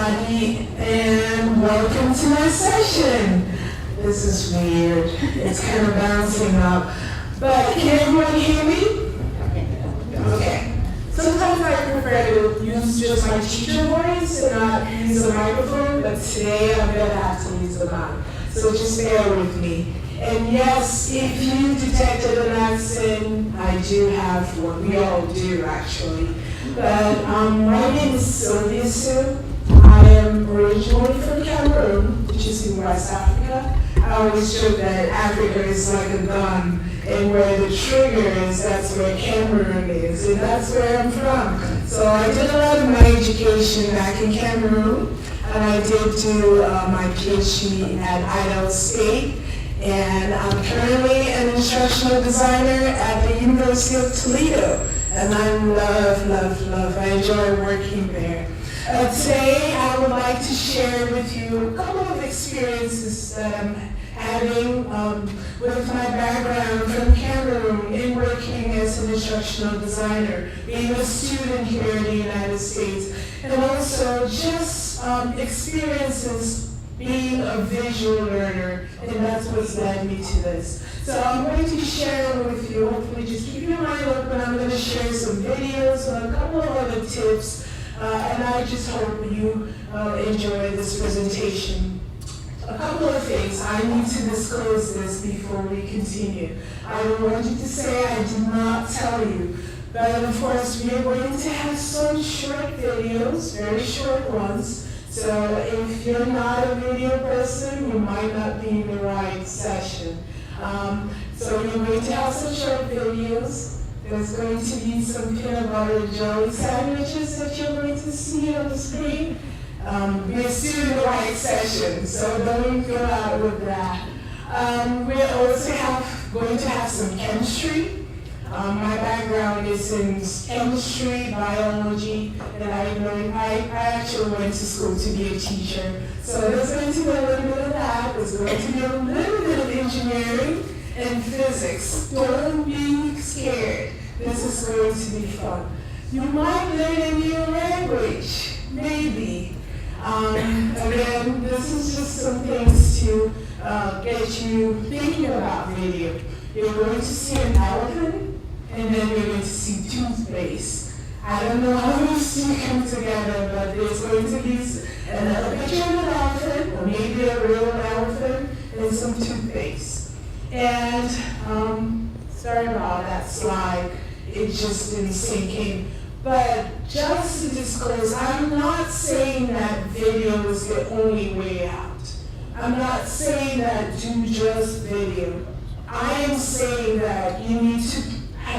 everybody, and welcome to my session. This is weird. It's kind of bouncing up. But can everyone hear me? Okay. Sometimes I prefer to use just my teacher voice and not use a microphone, but today I'm going to have to use the mic. So just bear with me. And yes, if you detected an accent, I do have one. We all do, actually. But my name is Sylvia. I am originally from Cameroon, which is in West Africa. I always joke that Africa is like a gun, and where the trigger is, that's where Cameroon is, and that's where I'm from. So I did a lot of my education back in Cameroon, and I did do my PhD at Idaho State. And I'm currently an instructional designer at the University of Toledo. And I love, I enjoy working there. Today, I would like to share with you a couple of experiences that I'm having with my background from Cameroon in working as an instructional designer, being a student here in the United States, and also just experiences being a visual learner, and that's what's led me to this. So I'm going to share with you, hopefully just keep your mind open. I'm going to share some videos and a couple of other tips, and I just hope you enjoy this presentation. A couple of things. I need to disclose this before we continue. I don't want you to say I did not tell you, but of course we are going to have some short videos, very short ones. So if you're not a video person, you might not be in the right session. So you're going to have some short videos. There's going to be some peanut butter and jelly sandwiches that you're going to see on the screen. We're still in the right session, so don't go out with that. We're also going to have some chemistry. My background is in chemistry, biology, and I actually went to school to be a teacher. So there's going to be a little bit of that. There's going to be a little bit of engineering and physics. Don't be scared. This is going to be fun. You might learn a new language, maybe. Again, this is just some things to get you thinking about video. You're going to see an elephant, and then you're going to see toothpaste. I don't know how those two come together, but there's going to be a picture of an elephant, or maybe a real elephant, and some toothpaste. And sorry about that slide, it just didn't sink in. But just to disclose, I'm not saying that video is the only way out. I'm not saying that do just video. I am saying that you need to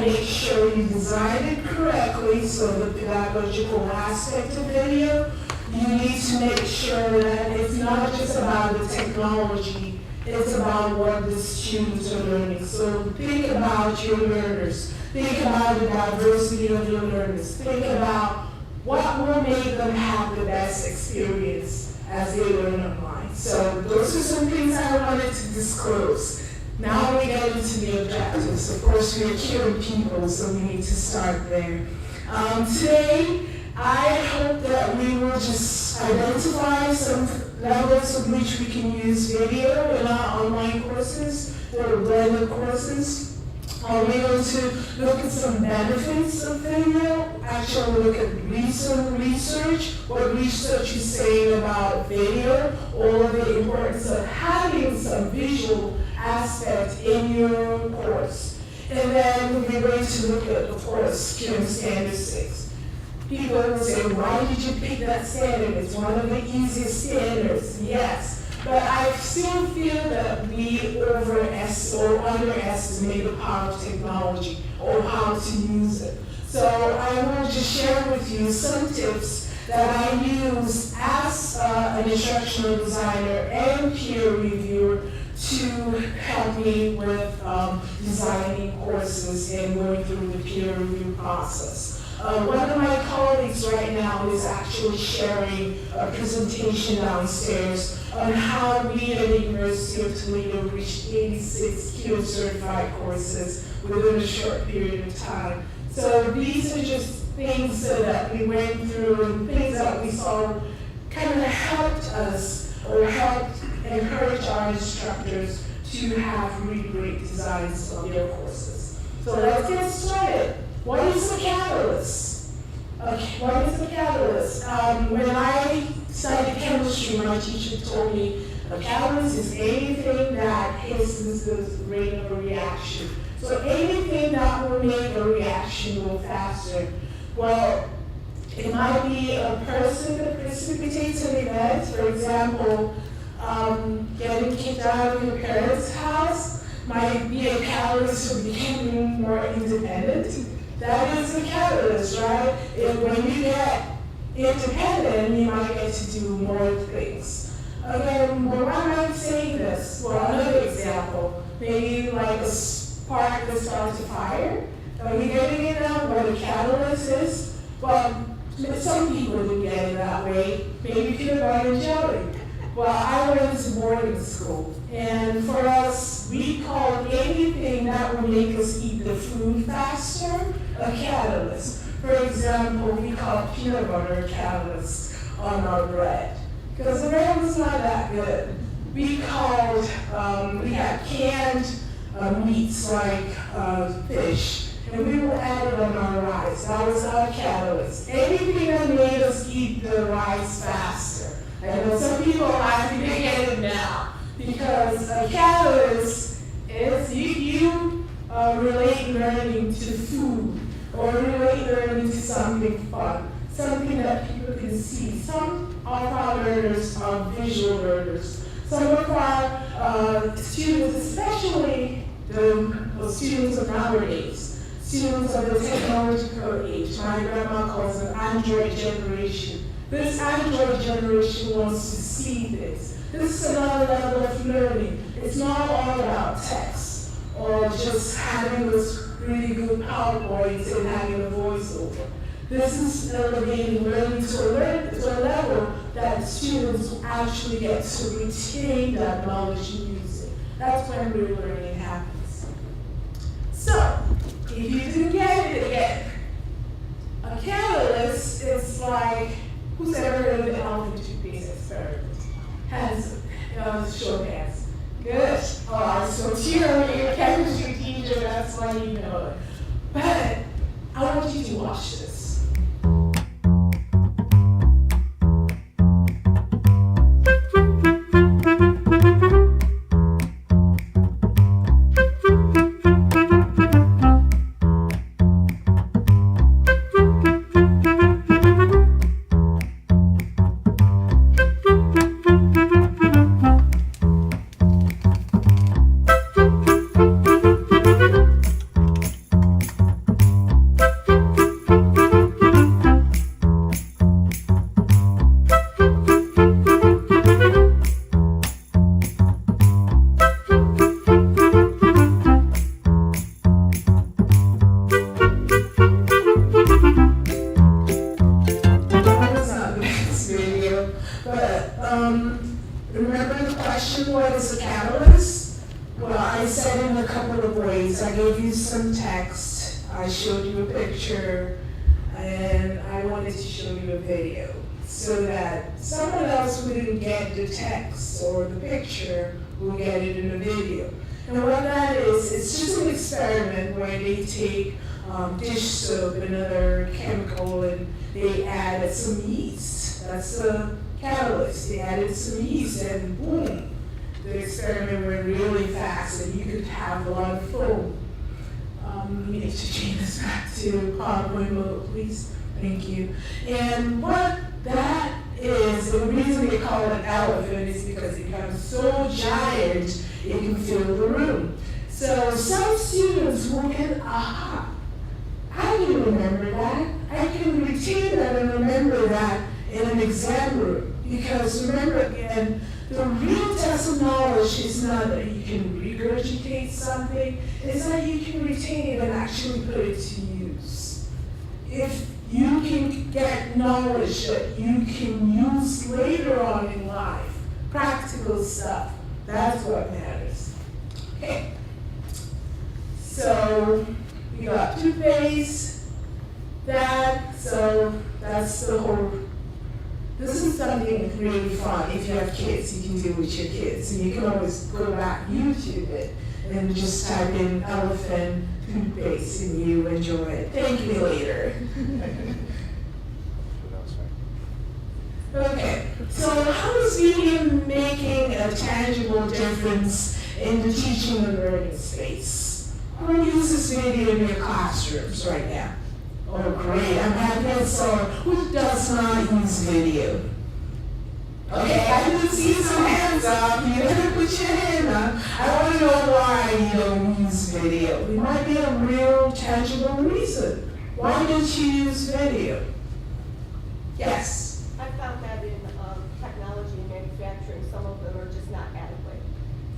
make sure you design it correctly, so the pedagogical aspect of video, you need to make sure that it's not just about the technology, it's about what the students are learning. So think about your learners. Think about the diversity of your learners. Think about what will make them have the best experience as they learn online. So those are some things I wanted to disclose. Now we get into the objectives. Of course, we are curing people, so we need to start there. Today, I hope that we will just identify some levels of which we can use video in our online courses or blended courses. We're going to look at some benefits of video, actually look at research, what research is saying about video, or the importance of having some visual aspect in your course. And then we're going to look at, of course, CUNY Standard 6. People will say, why did you pick that standard? It's one of the easiest standards. Yes. But I still feel that we underestimate the power of technology or how to use it. So I want to just share with you some tips that I use as an instructional designer and peer reviewer to help me with designing courses and going through the peer review process. One of my colleagues right now is actually sharing a presentation downstairs on how we at the University of Toledo reached 86 CUNY certified courses within a short period of time. So these are just things that we went through and things that we saw kind of helped us or helped encourage our instructors to have really great designs of their courses. So let's get started. What is the catalyst? Okay, what is the catalyst? When I studied chemistry, my teacher told me a catalyst is anything that hastens the rate of a reaction. So anything that will make a reaction go faster. Well, it might be a person that precipitates an event. For example, getting kicked out of your parents' house might be a catalyst for becoming more independent. That is a catalyst, right? When you get independent, you might get to do more things. Again, why am I saying this? Well, another example, maybe like a spark that starts a fire. Are you getting it now, what a catalyst is? Well, some people didn't get it that way. Maybe peanut butter and jelly. Well, I went to boarding school, and for us, we called anything that would make us eat the food faster a catalyst. For example, we called peanut butter a catalyst on our bread, because the bread was not that good. We called, we had canned meats like fish, and we would add it on our rice. That was our catalyst. Anything that made us eat the rice faster. And some people actually get it now, because a catalyst is you relate learning to food, or relate learning to something fun, something that people can see. Some of our learners are visual learners. Some of our students, especially the students of nowadays, students of the technological age, my grandma calls it Android generation. This Android generation wants to see this. This is another level of learning. It's not all about text or just having this really good PowerPoint and having a voiceover. This is elevating learning to a level that students actually get to retain that knowledge and use it. That's when real learning happens. So, if you didn't get it again, a catalyst is like, who's ever heard of the elephant toothpaste experiment? Hands, show of hands. Good. All right, so you're a chemistry teacher, that's why you know it. But I want you to watch this. Remember the question, what is a catalyst? Well, I said it in a couple of ways. I gave you some text, I showed you a picture, and I wanted to show you a video so that someone else who didn't get the text or the picture will get it in the video. And what that is, it's just an experiment where they take dish soap and another chemical and they added some yeast. That's the catalyst. They added some yeast and boom, the experiment went really fast and you could have a lot of foam. We need to change this back to PowerPoint mode, please. Thank you. And what that is, the reason they call it an elephant is because it becomes so giant it can fill the room. So some students will get, aha, I can remember that. I can retain that and remember that in an exam room. Because remember again, the real test of knowledge is not that you can regurgitate something, it's that you can retain it and actually put it to use. If you can get knowledge that you can use later on in life, practical stuff, that's what matters. Okay. So we got toothpaste, so that's the whole. This is something really fun. If you have kids, you can do with your kids. And you can always go back, YouTube it, and just type in elephant toothpaste and you enjoy it. Thank you later. Okay, so how is video making a tangible difference in the teaching and learning space? Who uses video in your classrooms right now? Oh, great, I'm happy. So who does not use video? Okay, I didn't see some hands up. You better put your hand up. I want to know why you don't use video. It might be a real, tangible reason. Why don't you use video? Yes? I found that in technology and manufacturing, some of them are just not adequate.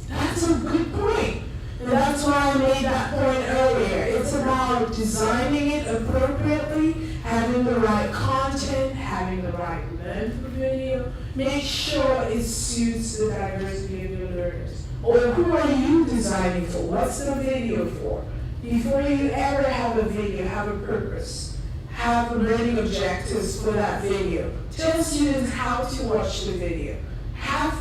That's a good point. And that's why I made that point earlier. It's about designing it appropriately, having the right content, having the right length of video. Make sure it suits the diversity of your learners. Or who are you designing for? What's the video for? Before you ever have a video, have a purpose. Have learning objectives for that video. Tell students how to watch the video. Have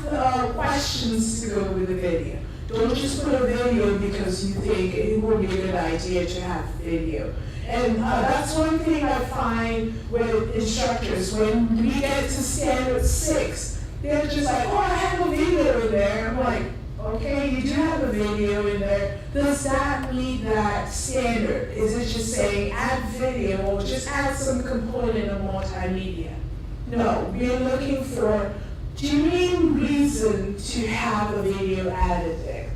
questions to go with the video. Don't just put a video because you think it will be a good idea to have video. And that's one thing I find with instructors. When we get to standard 6, they're just like, oh, I have a video in there. I'm like, okay, you do have a video in there. Does that meet that standard? Is it just saying add video or just add some component of multimedia? No, we're looking for genuine reason to have a video added there.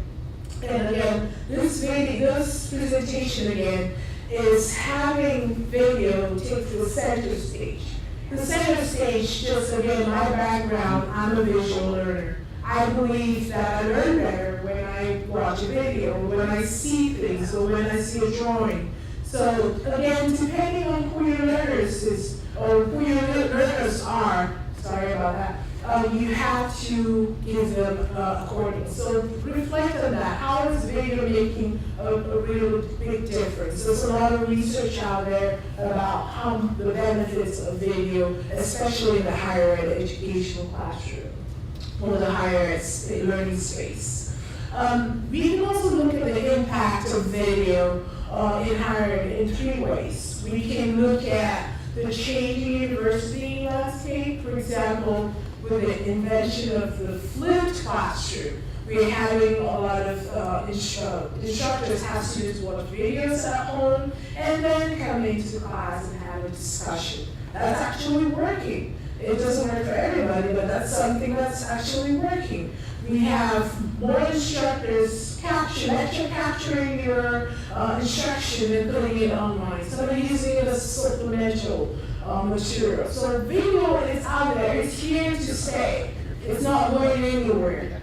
And again, this presentation again is having video take the center stage. The center stage, just again, my background, I'm a visual learner. I believe that I learn better when I watch a video, or when I see things, or when I see a drawing. So again, depending on who your learners is, or who your learners are, sorry about that, you have to give them according. So reflect on that. How is video making a real big difference? There's a lot of research out there about the benefits of video, especially in the higher ed educational classroom, or the higher ed learning space. We can also look at the impact of video in higher ed in 3 ways. We can look at the changing university landscape, for example, with the invention of the flipped classroom. We're having a lot of instructors have students watch videos at home and then come into class and have a discussion. That's actually working. It doesn't work for everybody, but that's something that's actually working. We have more instructors capturing your instruction and putting it online. Some are using it as supplemental material. So video is out there. It's here to stay. It's not going anywhere.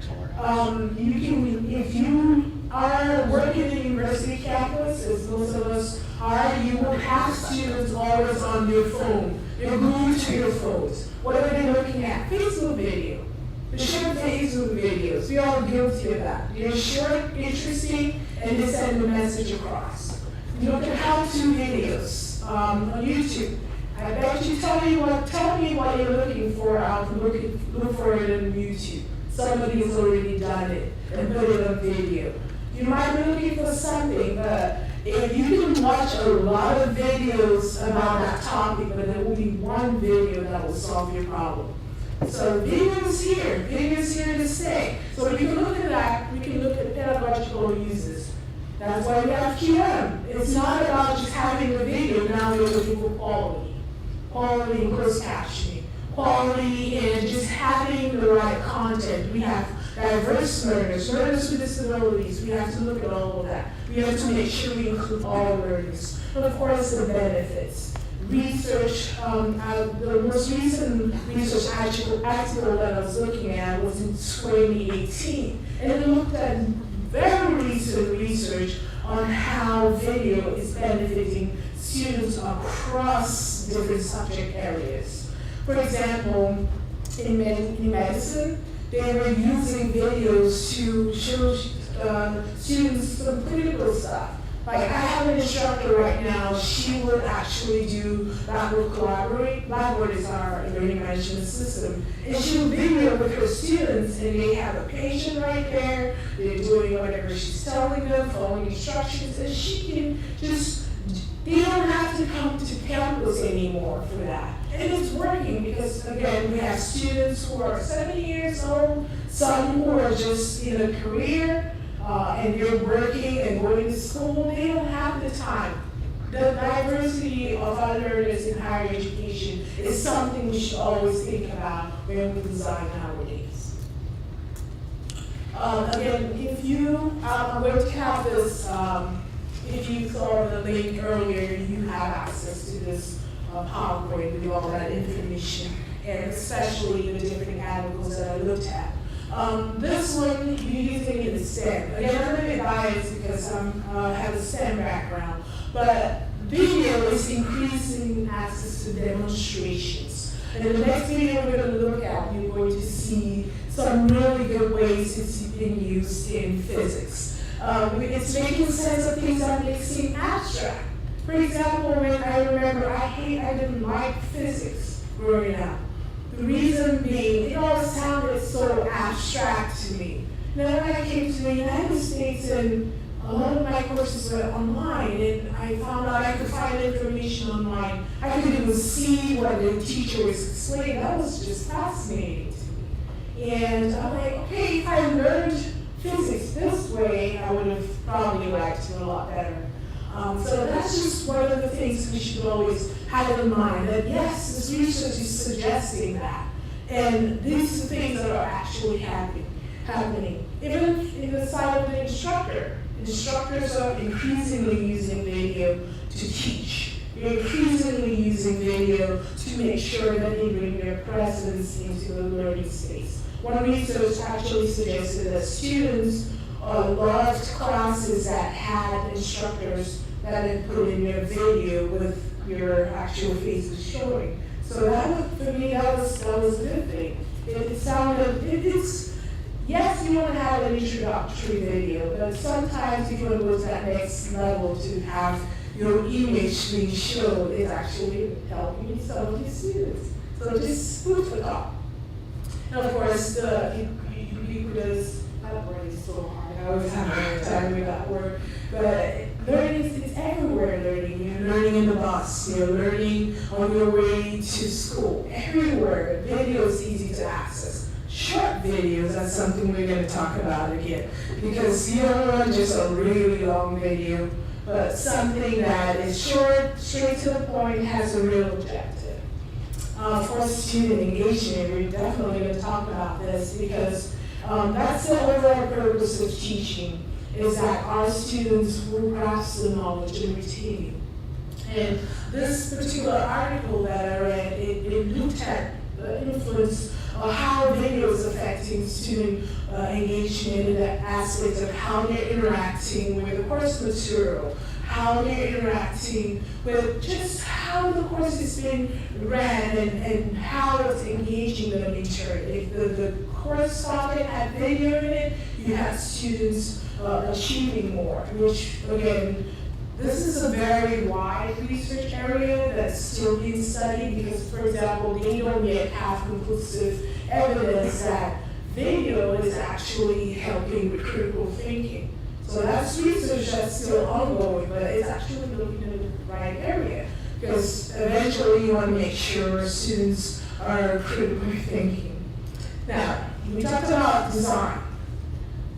If you are working in a university campus, as most of us are, you will have students always on their phone. They're glued to your phones. What are they looking at? Facebook video. The short Facebook videos. We all guilty of that. They're short, interesting, and they send a message across. You look at how-to videos on YouTube. I bet you tell me what you're looking for. I'll look for it on YouTube. Somebody has already done it and put it on video. You might be looking for something, but if you can watch a lot of videos about that topic, but there will be one video that will solve your problem. So video is here. Video is here to stay. So we can look at that. We can look at pedagogical uses. That's why we have QM. It's not about just having a video. Now we're looking for quality. Quality in closed captioning. Quality in just having the right content. We have diverse learners with disabilities. We have to look at all of that. We have to make sure we include all learners. And of course, the benefits. Research, the most recent research article that I was looking at was in 2018. And it looked at very recent research on how video is benefiting students across different subject areas. For example, in medicine, they were using videos to show students some clinical stuff. Like I have an instructor right now, she would actually do Blackboard Collaborate. Blackboard is our learning management system. And she would video with her students and they have a patient right there, they're doing whatever she's telling them, following instructions, and she can just, they don't have to come to campus anymore for that. And it's working because, again, we have students who are 7 years old, some who are just in a career, and they're working and going to school. They don't have the time. The diversity of our learners in higher education is something we should always think about when we design nowadays. Again, if you, I'm going to have this, if you saw the link earlier, you have access to this PowerPoint with all that information, and especially the different articles that I looked at. This one, you're using it in STEM. Again, I'm a bit biased because I have a STEM background, but video is increasing access to demonstrations. And the next video we're going to look at, you're going to see some really good ways it's being used in physics. It's making sense of things that may seem abstract. For example, when I remember I didn't like physics growing up. The reason being, it always sounded so abstract to me. Now when I came to the United States and a lot of my courses were online and I found out I could find information online. I could even see what the teacher was explaining. That was just fascinating to me. And I'm like, okay, if I learned physics this way, I would have probably liked it a lot better. So that's just one of the things we should always have in mind, that yes, this research is suggesting that. And these are things that are actually happening. Even in the side of the instructor, instructors are increasingly using video to teach. They're increasingly using video to make sure that they bring their presence into the learning space. One research actually suggested that students loved classes that had instructors that had put in your video with your actual faces showing. So that was, for me, that was a good thing. It sounded, yes, you want to have an introductory video, but sometimes if you want to go to that next level to have your image being shown, is actually helping some of your students. So just food for thought. And of course, the ubiquitous, that word is so hard. I always have a hard time with that word. But learning is everywhere learning. You're learning in the bus, you're learning on your way to school. Everywhere, video is easy to access. Short videos, that's something we're going to talk about again. Because you don't want just a really long video, but something that is short, straight to the point, has a real objective. For student engagement, we're definitely going to talk about this because that's the overall purpose of teaching, is that our students will grasp the knowledge and retain it. And this particular article that I read, it looked at the influence of how video is affecting student engagement in the aspects of how they're interacting with the course material, how they're interacting with just how the course is being ran and how it's engaging them in turn. If the course topic had video in it, you have students achieving more, which again, this is a very wide research area that's still being studied because, for example, they don't yet have conclusive evidence that video is actually helping with critical thinking. So that's research that's still ongoing, but it's actually looking in the right area because eventually you want to make sure students are critically thinking. Now, we talked about design.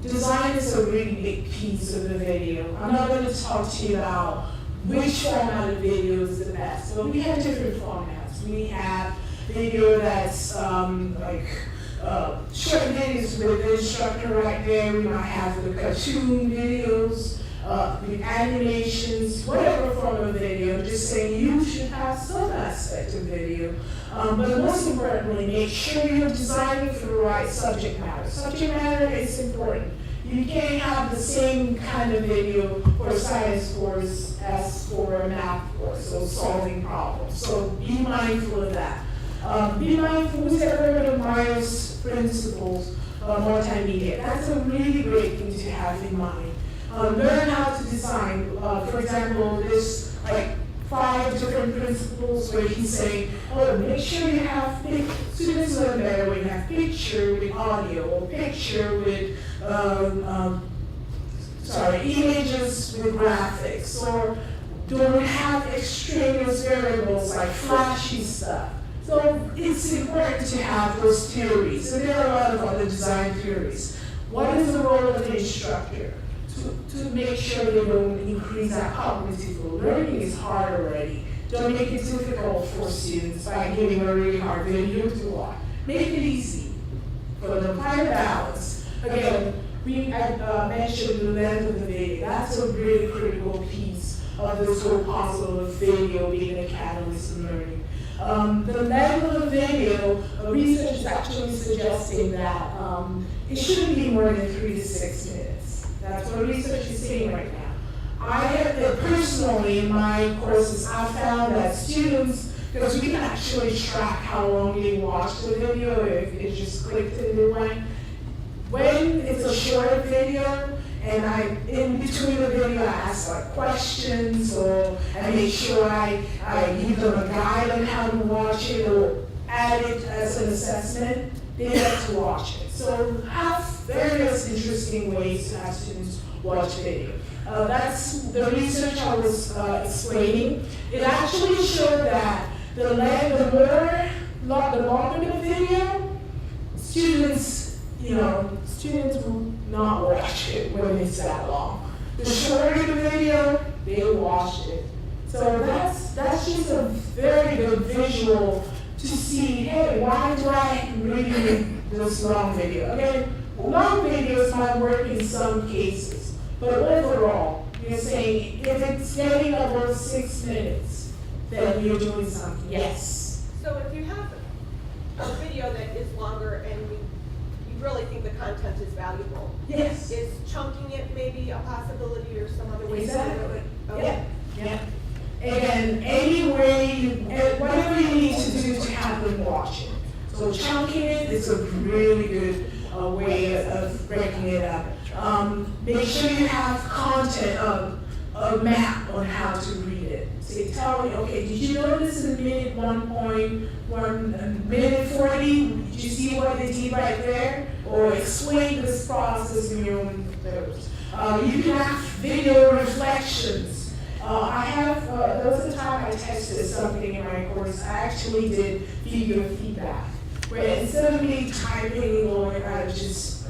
Design is a really big piece of the video. I'm not going to talk to you about which format of video is the best, but we have different formats. We have video that's short videos with the instructor right there. We might have the cartoon videos, the animations, whatever form of video. Just saying you should have some aspect of video. But most importantly, make sure you're designing for the right subject matter. Subject matter is important. You can't have the same kind of video for a science course as for a math course, so solving problems. So be mindful of that. Be mindful, we said earlier, of Myers principles of multimedia. That's a really great thing to have in mind. learn how to design. For example, there's like 5 different principles where he's saying, oh, make sure you have students learn better when you have picture with audio, or picture with, images with graphics, or don't have extraneous variables like flashy stuff. So it's important to have those theories. So there are a lot of other design theories. What is the role of the instructor? To make sure they don't increase our cognitive load. Learning is hard already. Don't make it difficult for students by giving a really hard video to watch. Make it easy for them. Find a balance. Again, I mentioned the length of the video. That's a really critical piece of this whole puzzle of video being a catalyst in learning. The length of the video, research is actually suggesting that it shouldn't be more than 3 to 6 minutes. That's what research is saying right now. I have, personally, in my courses, I found that students, because we can actually track how long they watch the video, if it just clicked and they went. When it's a short video, and in between the video, I ask like questions, or I make sure I give them a guide on how to watch it, or add it as an assessment, they like to watch it. So have various interesting ways to have students watch video. That's the research I was explaining. It actually showed that the longer the video, students will not watch it when it's that long. The shorter the video, they'll watch it. So that's just a very good visual to see, hey, why do I really need this long video? Again, long videos might work in some cases, but overall, you're saying if it's getting over 6 minutes, then you're doing something. Yes. So if you have a video that is longer and you really think the content is valuable, Yes. is chunking it maybe a possibility or some other way to do Exactly. it? Okay. Yeah. And any way, whatever you need to do to have them watch it. So chunking it is a really good way of breaking it up. Make sure you have content, a map on how to read it. Say, tell me, okay, did you notice in minute 1.1, minute 40, did you see what they did right there? Or explain this process in your own terms. You can have video reflections. There was a time I tested something in my course. I actually did video feedback, where instead of me typing or I just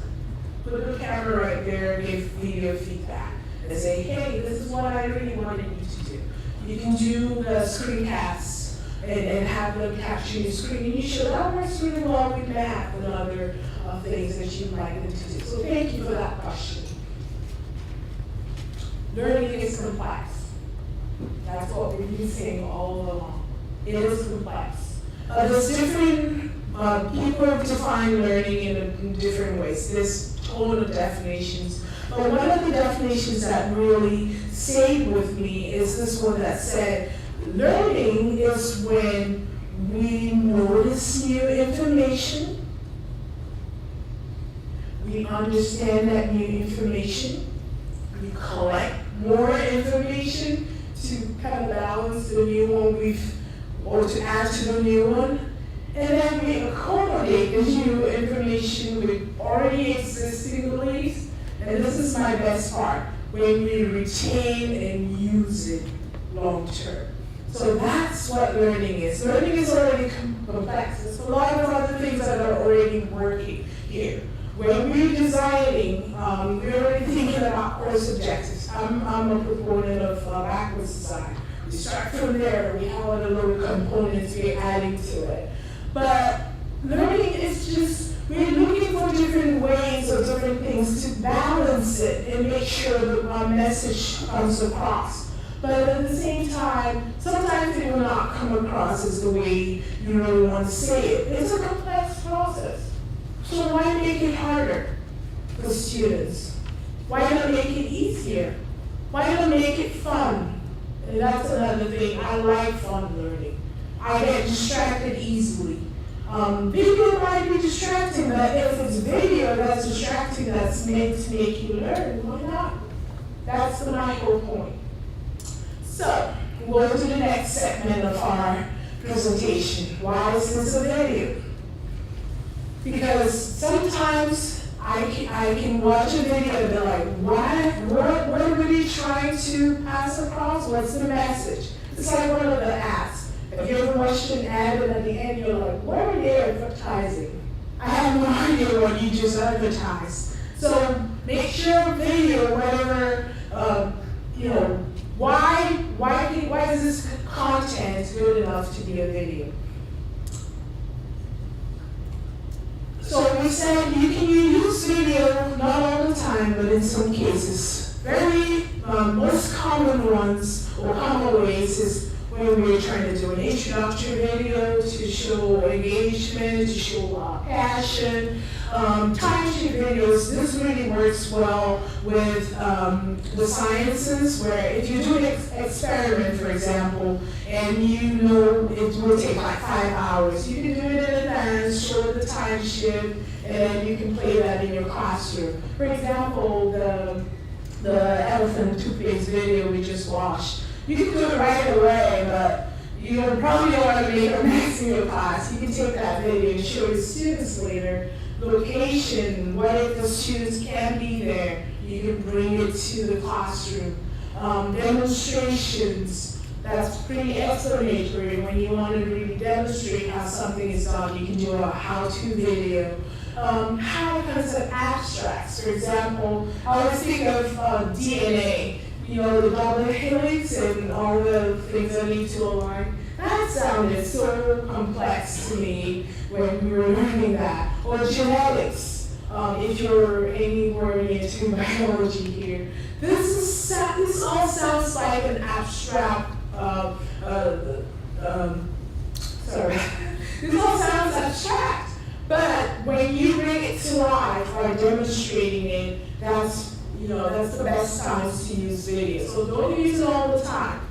put the camera right there and give video feedback and say, hey, this is what I really wanted you to do. You can do the screencasts and have them capture your screen. And you should. That works really well with math and other things that you'd like them to do. So thank you for that question. Learning is complex. That's what we've been saying all along. It is complex. There's different, people define learning in different ways. There's total definitions. But one of the definitions that really stayed with me is this one that said, learning is when we notice new information, we understand that new information, we collect more information to kind of balance the new one or to add to the new one, and then we accommodate the new information with already existing beliefs, and this is my best part, when we retain and use it long term. So that's what learning is. Learning is already complex. There's a lot of other things that are already working here. When we're designing, we're already thinking about course objectives. I'm a proponent of backwards design. We start from there, we have all the little components we're adding to it. But learning is just, we're looking for different ways or different things to balance it and make sure that our message comes across. But at the same time, sometimes it will not come across as the way you really want to say it. It's a complex process. So why make it harder for students? Why not make it easier? Why not make it fun? And that's another thing. I like fun learning. I get distracted easily. Video might be distracting, but if it's video that's distracting, that's meant to make you learn, why not? That's my whole point. So, we'll go to the next segment of our presentation. Why is this a video? Because sometimes I can watch a video and be like, what are we trying to pass across? What's the message? It's like one of the ads. If you ever watched an ad and at the end you're like, what are they advertising? I have no idea what you just advertised. So make sure video, whatever, why is this content good enough to be a video? So we said you can use video, not all the time, but in some cases. Most common ones or common ways is when we're trying to do an introductory video to show engagement, to show passion. Timesheet videos, this really works well with the sciences, where if you do an experiment, for example, and you know it will take like 5 hours, you can do it in advance, show the time shift, and then you can play that in your classroom. For example, the elephant toothpaste video we just watched, you can do it right away, but you probably don't want to make a mess in your class. You can take that video and show the students later. Location, what if the students can't be there, you can bring it to the classroom. Demonstrations, that's pretty explanatory. When you want to really demonstrate how something is done, you can do a how-to video. How concept abstracts, for example, I always think of DNA, the double helix and all the things that need to align. That sounded so complex to me when we were learning that. Or genetics, if you're anywhere into biology here. This all sounds like an abstract, this all sounds abstract. But when you bring it to life or demonstrating it, that's the best times to use video. So don't use it all the time.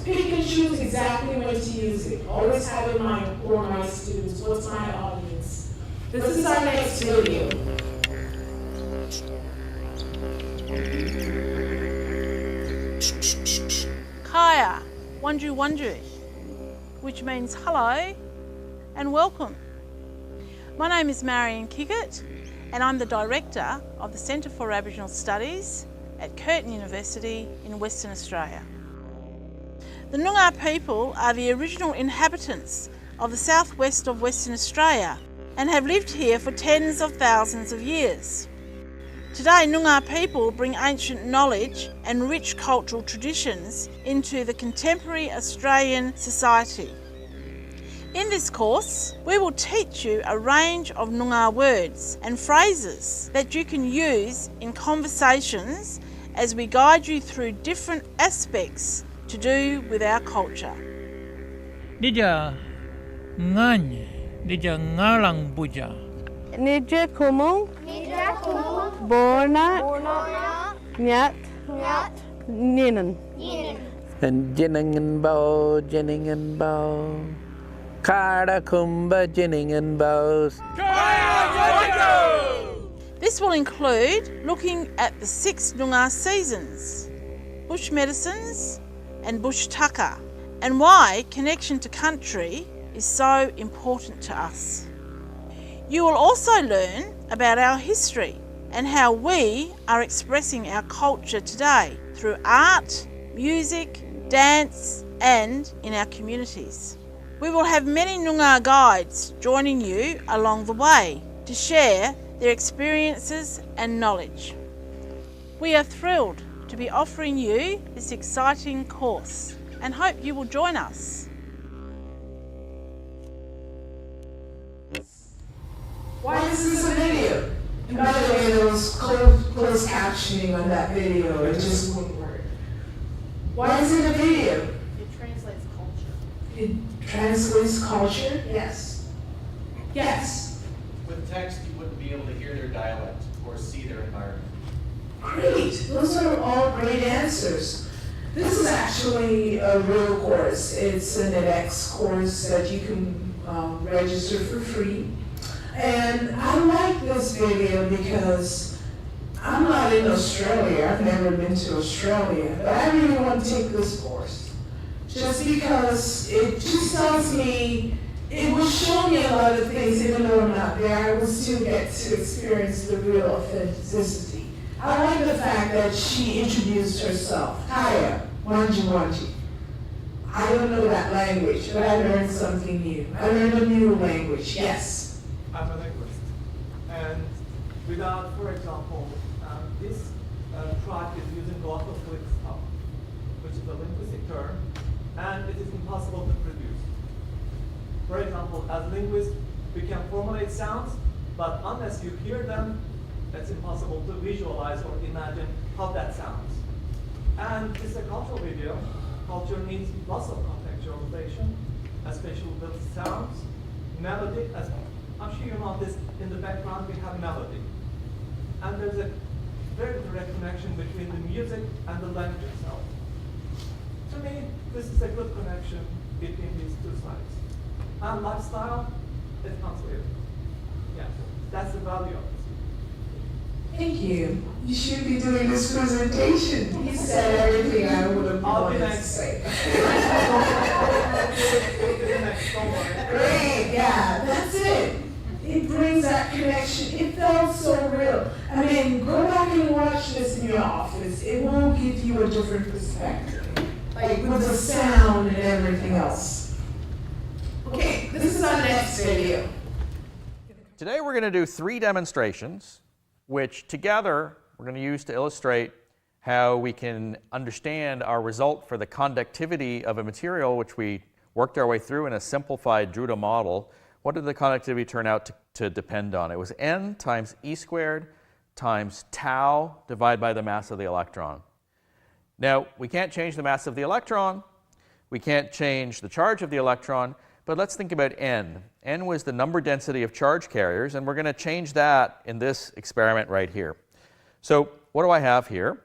Pick and choose exactly when to use it. Always have in mind who are my students, what's my audience. This is our next video. Kaya, Wanju Wanju, which means hello and welcome. My name is Marion Kickett, and I'm the Director of the Centre for Aboriginal Studies at Curtin University in Western Australia. The Noongar people are the original inhabitants of the southwest of Western Australia and have lived here for tens of thousands of years. Today, Noongar people bring ancient knowledge and rich cultural traditions into the contemporary Australian society. In this course, we will teach you a range of Noongar words and phrases that you can use in conversations as we guide you through different aspects to do with our culture. Dija ngany, dija ngalang buja. Nidja kumung, borna, nyat, ninen. And Jenningen bow. Kada kumba Jenningen bows. This will include looking at the 6 Noongar seasons, bush medicines and bush tucker, and why connection to country is so important to us. You will also learn about our history and how we are expressing our culture today through art, music, dance, and in our communities. We will have many Noongar guides joining you along the way to share their experiences and knowledge. We are thrilled to be offering you this exciting course and hope you will join us. Why is this a video? And by the way, there was closed captioning on that video. It just wouldn't work. Why is it a video? It translates culture. It translates culture? Yes. Yes. With text, you wouldn't be able to hear their dialect or see their environment. Great. Those are all great answers. This is actually a real course. It's an edX course that you can register for free. And I like this video because I'm not in Australia, I've never been to Australia, but I really want to take this course. Just because it just tells me, it will show me a lot of things, even though I'm not there, I will still get to experience the real authenticity. I like the fact that she introduced herself. Hiya, Wanji Wanji. I don't know that language, but I learned something new. I learned a new language, yes. I'm a linguist. And without, for example, this track is using lots of click stuff, which is a linguistic term, and it is impossible to produce. For example, as linguists, we can formulate sounds, but unless you hear them, it's impossible to visualize or imagine how that sounds. And this is a cultural video. Culture needs lots of contextualization, especially with sounds, melody. As I'm sure you know this, in the background we have melody. And there's a very direct connection between the music and the language itself. To me, this is a good connection between these two sides. And lifestyle, it comes with it. Yeah, that's the value of this. Thank you. You should be doing this presentation. You said everything I would have wanted to say. Great, yeah, that's it. It brings that connection. It felt so real. I mean, go back and watch this in your office. It will give you a different perspective, like with the sound and everything else. Okay, this is our next video. Today we're going to do 3 demonstrations, which together we're going to use to illustrate how we can understand our result for the conductivity of a material, which we worked our way through in a simplified Drude model. What did the conductivity turn out to depend on? It was n times e squared times tau divided by the mass of the electron. Now, we can't change the mass of the electron, we can't change the charge of the electron, but let's think about n. N was the number density of charge carriers, and we're going to change that in this experiment right here. So what do I have here?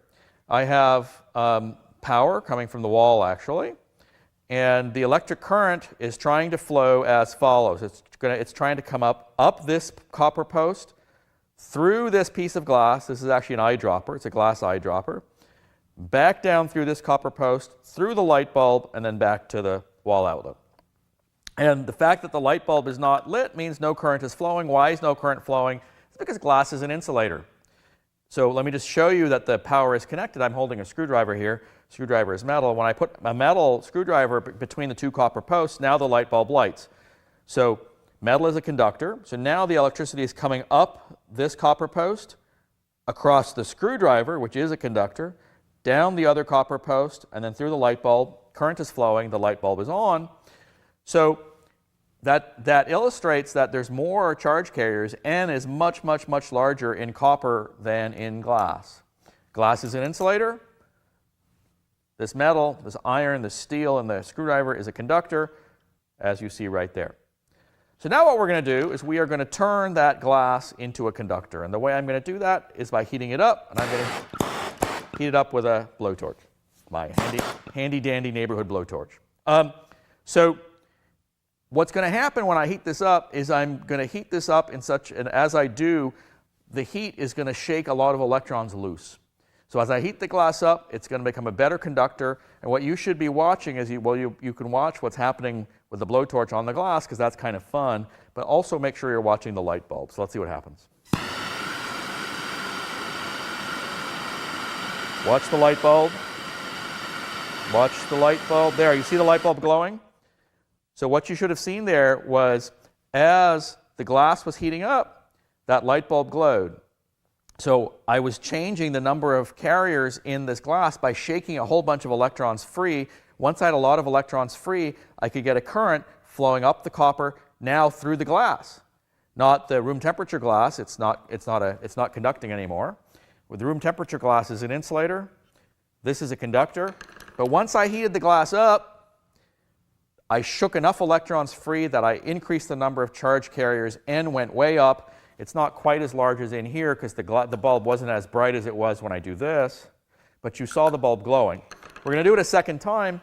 I have power coming from the wall, actually, and the electric current is trying to flow as follows. It's trying to come up this copper post, through this piece of glass. This is actually an eyedropper. It's a glass eyedropper. Back down through this copper post, through the light bulb, and then back to the wall outlet. And the fact that the light bulb is not lit means no current is flowing. Why is no current flowing? It's because glass is an insulator. So let me just show you that the power is connected. I'm holding a screwdriver here. Screwdriver is metal. When I put a metal screwdriver between the 2 copper posts, now the light bulb lights. So metal is a conductor. So now the electricity is coming up this copper post, across the screwdriver, which is a conductor, down the other copper post, and then through the light bulb. Current is flowing. The light bulb is on. So that illustrates that there's more charge carriers. N is much, much, much larger in copper than in glass. Glass is an insulator. This metal, this iron, this steel, and the screwdriver is a conductor, as you see right there. So now what we're going to do is we are going to turn that glass into a conductor. And the way I'm going to do that is by heating it up. And I'm going to heat it up with a blowtorch, my handy-dandy neighborhood blowtorch. So what's going to happen when I heat this up is I'm going to heat this up in such, and as I do, the heat is going to shake a lot of electrons loose. So as I heat the glass up, it's going to become a better conductor. And what you should be watching is, you can watch what's happening with the blowtorch on the glass, because that's kind of fun, but also make sure you're watching the light bulb. So let's see what happens. Watch the light bulb. Watch the light bulb. There, you see the light bulb glowing? So what you should have seen there was, as the glass was heating up, that light bulb glowed. So I was changing the number of carriers in this glass by shaking a whole bunch of electrons free. Once I had a lot of electrons free, I could get a current flowing up the copper, now through the glass. Not the room temperature glass. It's not conducting anymore. With the room temperature glass is an insulator. This is a conductor. But once I heated the glass up, I shook enough electrons free that I increased the number of charge carriers. N went way up. It's not quite as large as in here because the bulb wasn't as bright as it was when I do this. But you saw the bulb glowing. We're going to do it a second time.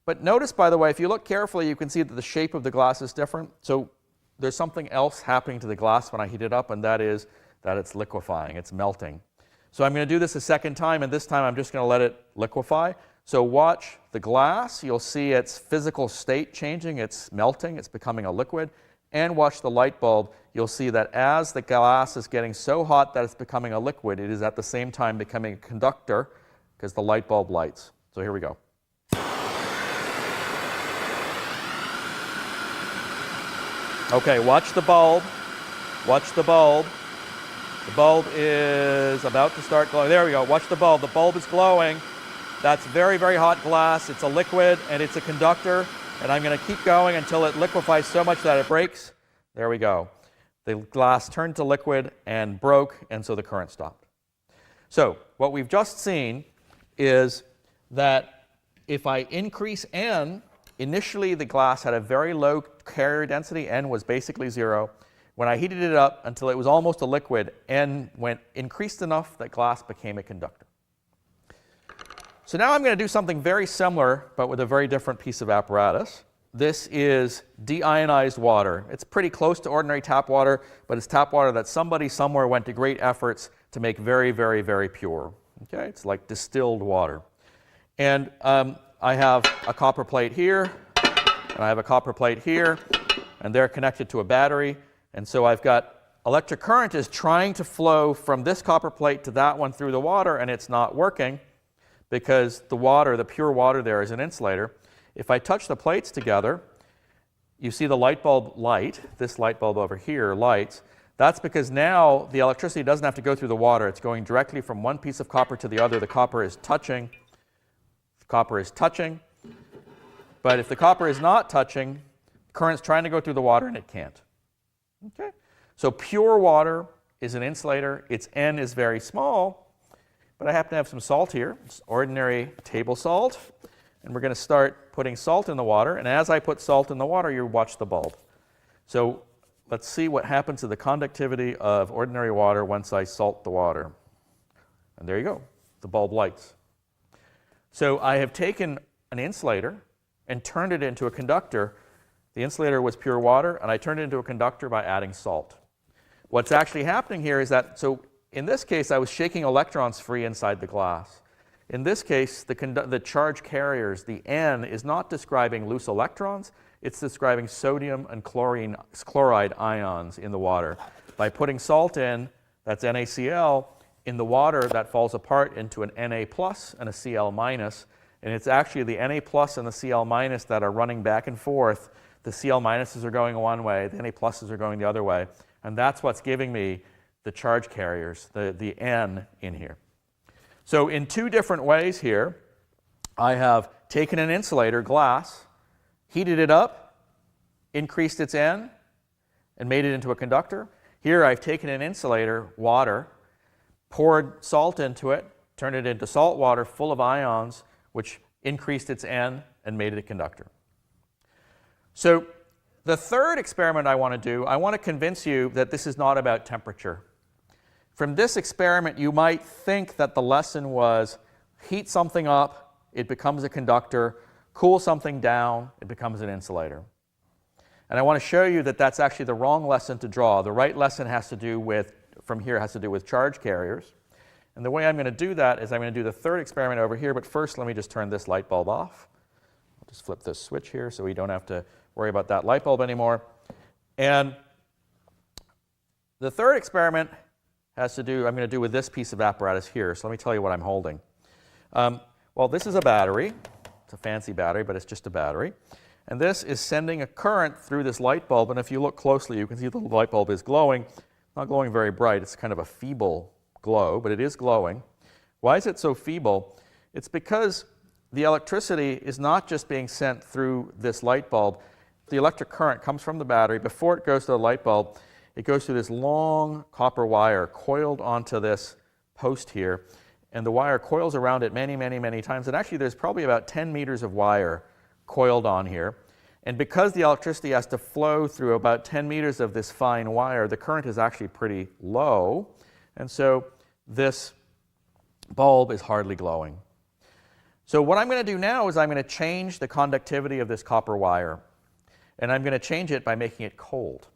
But notice, by the way, if you look carefully, you can see that the shape of the glass is different. So there's something else happening to the glass when I heat it up, and that is that it's liquefying. It's melting. So I'm going to do this a second time, and this time I'm just going to let it liquefy. So watch the glass. You'll see its physical state changing. It's melting. It's becoming a liquid. And watch the light bulb. You'll see that as the glass is getting so hot that it's becoming a liquid, it is at the same time becoming a conductor because the light bulb lights. So here we go. Okay, watch the bulb. Watch the bulb. The bulb is about to start glowing. There we go. Watch the bulb. The bulb is glowing. That's very, very hot glass. It's a liquid and it's a conductor. And I'm going to keep going until it liquefies so much that it breaks. There we go. The glass turned to liquid and broke, and so the current stopped. So what we've just seen is that if I increase N, initially the glass had a very low carrier density. N was basically 0. When I heated it up until it was almost a liquid, N increased enough that glass became a conductor. So now I'm going to do something very similar, but with a very different piece of apparatus. This is deionized water. It's pretty close to ordinary tap water, but it's tap water that somebody somewhere went to great efforts to make very, very, very pure. Okay? It's like distilled water. And I have a copper plate here, and I have a copper plate here, and they're connected to a battery. And so I've got electric current is trying to flow from this copper plate to that one through the water, and it's not working because the water, the pure water there, is an insulator. If I touch the plates together, you see the light bulb light. This light bulb over here lights. That's because now the electricity doesn't have to go through the water. It's going directly from one piece of copper to the other. The copper is touching. The copper is touching. But if the copper is not touching, the current's trying to go through the water and it can't. Okay? So pure water is an insulator. Its N is very small. But I happen to have some salt here. It's ordinary table salt. And we're going to start putting salt in the water. And as I put salt in the water, you watch the bulb. So let's see what happens to the conductivity of ordinary water once I salt the water. And there you go. The bulb lights. So I have taken an insulator and turned it into a conductor. The insulator was pure water, and I turned it into a conductor by adding salt. What's actually happening here is that, so in this case, I was shaking electrons free inside the glass. In this case, the charge carriers, the N, is not describing loose electrons. It's describing sodium and chloride ions in the water. By putting salt in, that's NaCl, in the water that falls apart into an Na plus and a Cl minus. And it's actually the Na plus and the Cl minus that are running back and forth. The Cl minuses are going one way, the Na pluses are going the other way. And that's what's giving me the charge carriers, the N in here. So in two different ways here, I have taken an insulator, glass, heated it up, increased its N, and made it into a conductor. Here I've taken an insulator, water, poured salt into it, turned it into salt water full of ions, which increased its N and made it a conductor. So the third experiment I want to do, I want to convince you that this is not about temperature. From this experiment, you might think that the lesson was heat something up, it becomes a conductor, cool something down, it becomes an insulator. And I want to show you that that's actually the wrong lesson to draw. The right lesson has to do with, from here, has to do with charge carriers. And the way I'm going to do that is I'm going to do the third experiment over here, but first let me just turn this light bulb off. I'll just flip this switch here so we don't have to worry about that light bulb anymore. And the third experiment has to do, I'm going to do with this piece of apparatus here. So let me tell you what I'm holding. Well, this is a battery. It's a fancy battery, but it's just a battery. And this is sending a current through this light bulb. And if you look closely, you can see the light bulb is glowing. It's not glowing very bright. It's kind of a feeble glow, but it is glowing. Why is it so feeble? It's because the electricity is not just being sent through this light bulb. The electric current comes from the battery. Before it goes to the light bulb, it goes through this long copper wire coiled onto this post here. And the wire coils around it many, many, many times. And actually, there's probably about 10 meters of wire coiled on here. And because the electricity has to flow through about 10 meters of this fine wire, the current is actually pretty low. And so this bulb is hardly glowing. So what I'm going to do now is I'm going to change the conductivity of this copper wire. And I'm going to change it by making it cold.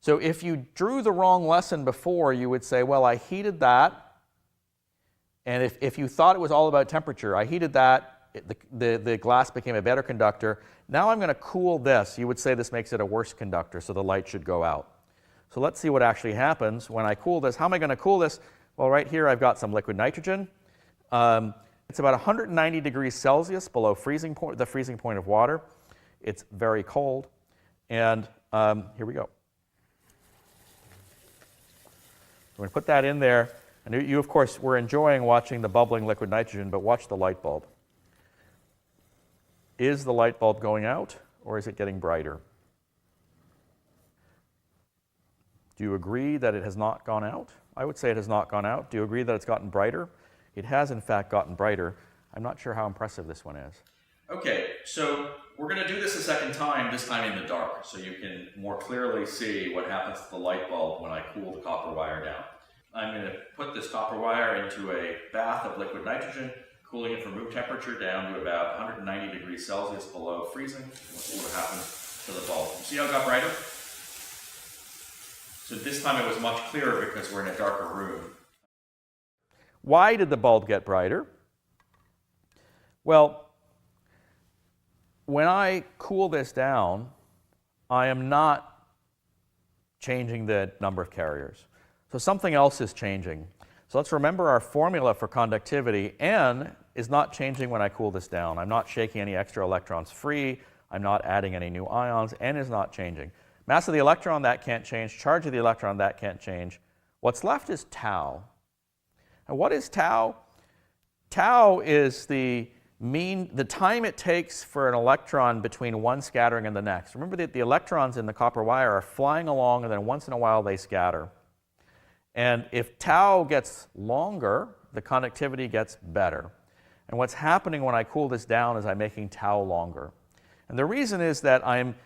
So if you drew the wrong lesson before, you would say, well, I heated that, And if you thought it was all about temperature, I heated that, the glass became a better conductor. Now I'm going to cool this. You would say this makes it a worse conductor, so the light should go out. So let's see what actually happens when I cool this. How am I going to cool this? Well, right here I've got some liquid nitrogen. It's about 190 degrees Celsius below the freezing point of water. It's very cold. And here we go. I'm going to put that in there. And you, of course, were enjoying watching the bubbling liquid nitrogen, but watch the light bulb. Is the light bulb going out, or is it getting brighter? Do you agree that it has not gone out? I would say it has not gone out. Do you agree that it's gotten brighter? It has, in fact, gotten brighter. I'm not sure how impressive this one is. Okay, so we're going to do this a second time, this time in the dark, so you can more clearly see what happens to the light bulb when I cool the copper wire down. I'm going to put this copper wire into a bath of liquid nitrogen, cooling it from room temperature down to about 190 degrees Celsius below freezing. We'll see what happens to the bulb. See how it got brighter? So this time it was much clearer because we're in a darker room. Why did the bulb get brighter? Well, when I cool this down, I am not changing the number of carriers. So something else is changing. So let's remember our formula for conductivity. N is not changing when I cool this down. I'm not shaking any extra electrons free. I'm not adding any new ions. N is not changing. Mass of the electron, that can't change. Charge of the electron, that can't change. What's left is tau. And what is tau? Tau is the time it takes for an electron between one scattering and the next. Remember that the electrons in the copper wire are flying along, and then once in a while they scatter. And if tau gets longer, the conductivity gets better. And what's happening when I cool this down is I'm making tau longer. And the reason is that I'm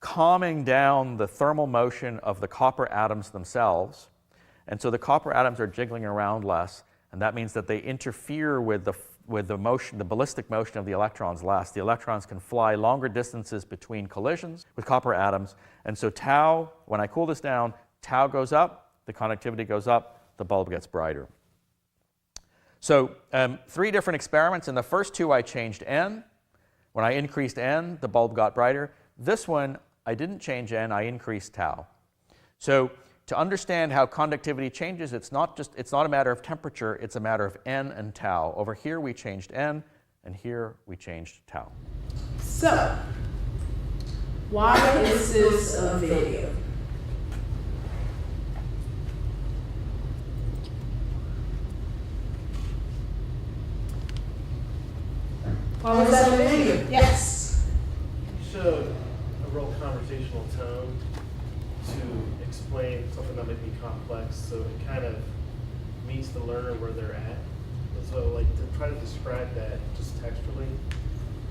calming down the thermal motion of the copper atoms themselves. And so the copper atoms are jiggling around less, and that means that they interfere with the motion, the ballistic motion of the electrons less. The electrons can fly longer distances between collisions with copper atoms. And so tau, when I cool this down, tau goes up, the conductivity goes up, the bulb gets brighter. So 3 different experiments. In the first 2, I changed N. When I increased N, the bulb got brighter. This one, I didn't change N, I increased tau. So to understand how conductivity changes, it's not a matter of temperature, it's a matter of N and tau. Over here we changed N, and here we changed tau. So, why is this a video? Why was that a video? Yes. You showed a real conversational tone to explain something that might be complex, so it kind of meets the learner where they're at. And so, like, to try to describe that just textually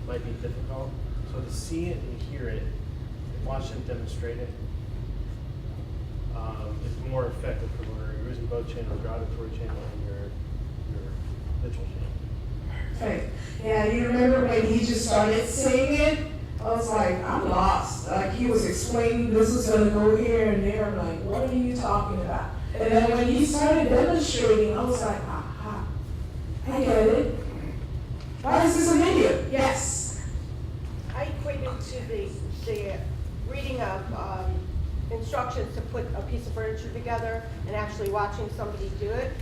might be difficult. So to see it and hear it, and watch them demonstrate it, is more effective for learner. You're using both channels, your auditory channel and your visual channel. Okay. Yeah, you remember when he just started saying it? I was like, I'm lost. Like, he was explaining this was going to go here and there. I'm like, what are you talking about? And then when he started demonstrating, I was like, aha, I get it. Why is this a video? Yes. I equated to the reading of instructions to put a piece of furniture together and actually watching somebody do it.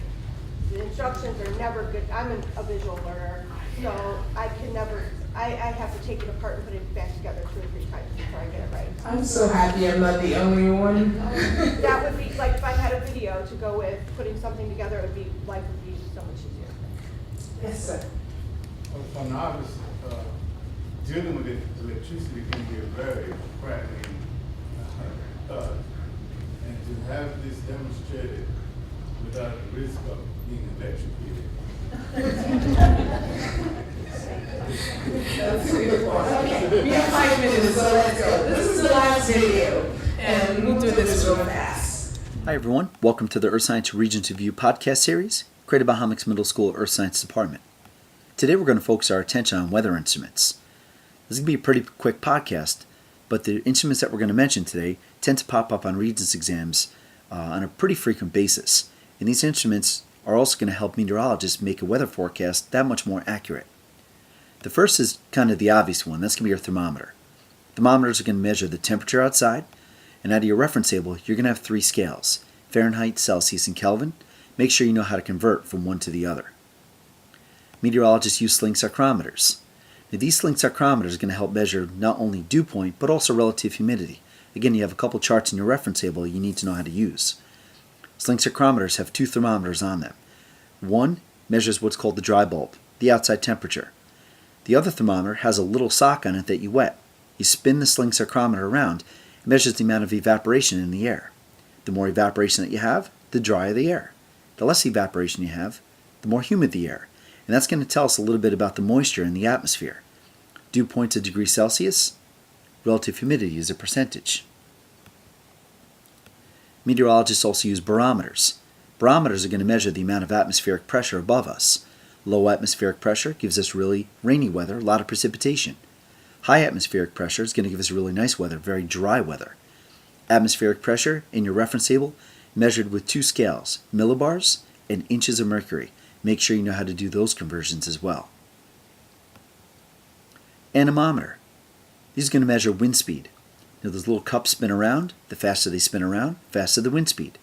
The instructions are never good. I'm a visual learner, so I can never, I have to take it apart and put it back together 2 or 3 times before I get it right. I'm so happy I'm not the only one. That would be, like, if I had a video to go with putting something together, life would be so much easier. Yes, sir. For novice, dealing with electricity can be a very frightening and to have this demonstrated without the risk of being electrocuted. That's a good point. Okay, we have 5 minutes, so let's go. This is the last video, and we'll do this real fast. Hi everyone, welcome to the Earth Science Regents Review podcast series created by Homix Middle School Earth Science Department. Today we're going to focus our attention on weather instruments. This is going to be a pretty quick podcast, but the instruments that we're going to mention today tend to pop up on Regents exams on a pretty frequent basis. And these instruments are also going to help meteorologists make a weather forecast that much more accurate. The first is kind of the obvious one. That's going to be your thermometer. Thermometers are going to measure the temperature outside, and out of your reference table, you're going to have 3 scales: Fahrenheit, Celsius, and Kelvin. Make sure you know how to convert from one to the other. Meteorologists use sling psychrometers. Now, these sling psychrometers are going to help measure not only dew point, but also relative humidity. Again, you have a couple charts in your reference table you need to know how to use. Sling psychrometers have 2 thermometers on them. One measures what's called the dry bulb, the outside temperature. The other thermometer has a little sock on it that you wet. You spin the sling psychrometer around, it measures the amount of evaporation in the air. The more evaporation that you have, the drier the air. The less evaporation you have, the more humid the air. And that's going to tell us a little bit about the moisture in the atmosphere. Dew point's a degree Celsius, relative humidity is a percentage. Meteorologists also use barometers. Barometers are going to measure the amount of atmospheric pressure above us. Low atmospheric pressure gives us really rainy weather, a lot of precipitation. High atmospheric pressure is going to give us really nice weather, very dry weather. Atmospheric pressure in your reference table measured with 2 scales, millibars and inches of mercury. Make sure you know how to do those conversions as well. Anemometer. These are going to measure wind speed. Now those little cups spin around. The faster they spin around, faster the wind speed.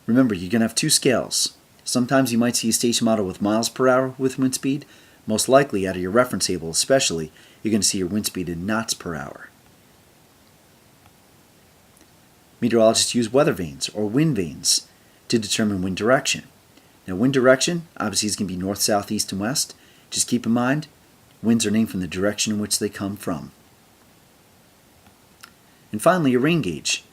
Remember, you're going to have 2 scales. Sometimes you might see a station model with miles per hour with wind speed. Most likely, out of your reference table especially, you're going to see your wind speed in knots per hour. Meteorologists use weather vanes or wind vanes to determine wind direction. Now, wind direction obviously is going to be north, south, east, and west. Just keep in mind, winds are named from the direction in which they come from. And finally, a rain gauge.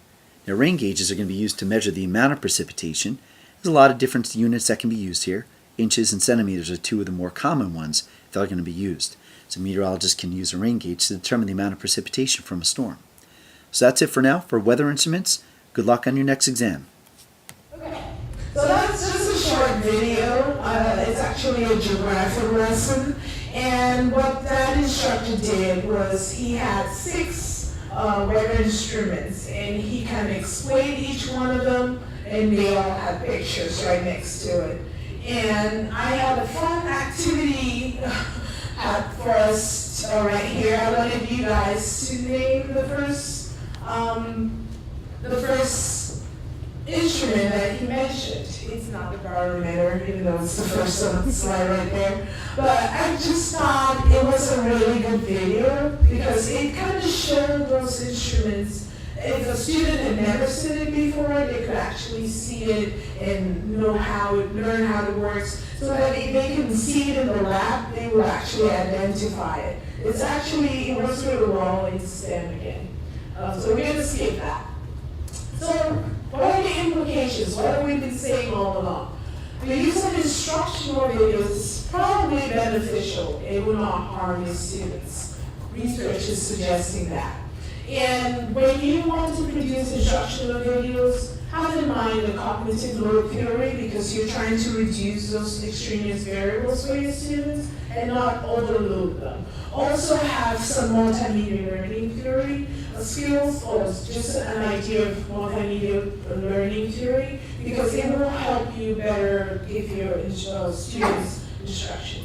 Now, rain gauges are going to be used to measure the amount of precipitation. There's a lot of different units that can be used here. Inches and centimeters are 2 of the more common ones that are going to be used. So meteorologists can use a rain gauge to determine the amount of precipitation from a storm. So that's it for now for weather instruments. Good luck on your next exam. Okay, so that's just a short video. It's actually a geographic lesson. And what that instructor did was he had 6 weather instruments, and he kind of explained each one of them, and they all had pictures right next to it. And I had a fun activity for us right here. I wanted you guys to name the first instrument that he mentioned. It's not the barometer, even though it's the first on the slide right there. But I just thought it was a really good video because it kind of showed those instruments. If a student had never seen it before, they could actually see it and learn how it works, so that if they can see it in the lab, they will actually identify it. It works really well in STEM again. So we're going to skip that. So what are the implications? What have we been saying all along? The use of instructional videos is probably beneficial. It will not harm your students. Research is suggesting that. And when you want to produce instructional videos, have in mind the cognitive load theory, because you're trying to reduce those extraneous variables for your students and not overload them. Also have some multimedia learning theory skills, or just an idea of multimedia learning theory, because it will help you better give your students instruction.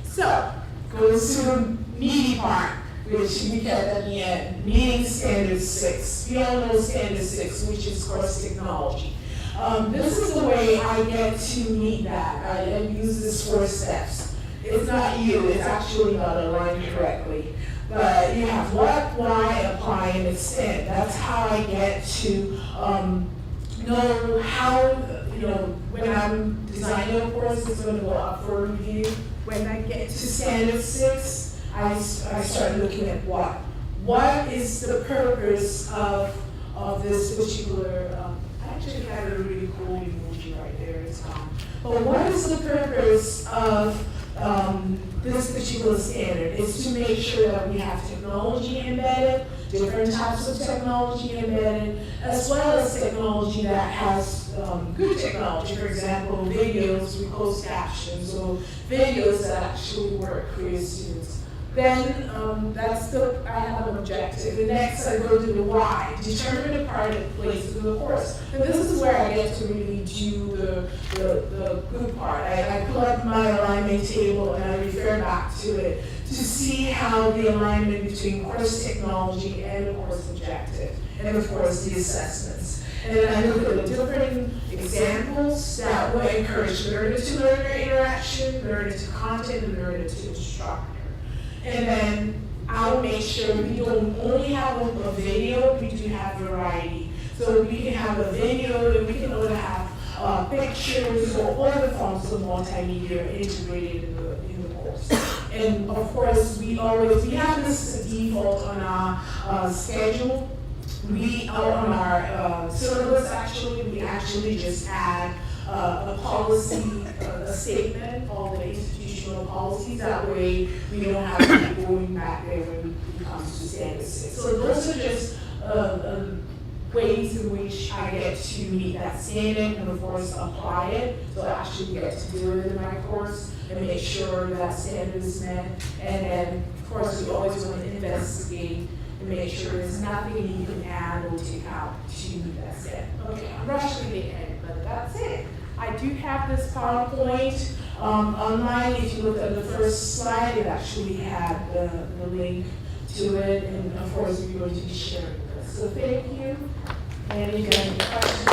So, goes to the meaty part, which we get at the end, meeting Standard 6. We all know Standard 6, which is course technology. This is the way I get to meet that. I use this 4 steps. It's not you, it's actually not aligned correctly. But you have what, why, apply, and extend. That's how I get to know how, when I'm designing a course, it's going to go up for review. When I get to Standard 6, I start looking at what. What is the purpose of this particular, I actually had a really cool emoji right there, it's gone. But what is the purpose of this particular standard? Is to make sure that we have technology embedded, different types of technology embedded, as well as technology that has good technology. For example, videos with closed captions, so videos that actually work for your students. Then I have an objective. The next I go to the why, determine the part that places of the course. And this is where I get to really do the good part. I pull up my alignment table and I refer back to it to see how the alignment between course technology and the course objective, and of course the assessments. And then I look at the different examples that will encourage learner-to-learner interaction, learner-to-content, and learner-to-instructor. And then I'll make sure we don't only have a video, we do have variety. So we can have a video, and we can also have pictures, or all the forms of multimedia integrated in the course. And of course, we have this default on our schedule. On our syllabus, we actually just add a policy, a statement, all the institutional policies. That way, we don't have to be going back there when it comes to standard 6. So those are just ways in which I get to meet that standard and, of course, apply it. So I actually get to do it in my course and make sure that standard is met. And then, of course, we always want to investigate and make sure there's nothing you can add or take out to meet that standard. Okay, I'm rushing the end, but that's it. I do have this PowerPoint online. If you look at the first slide, it actually had the link to it, and of course we're going to be sharing this. So thank you, and if you have any questions.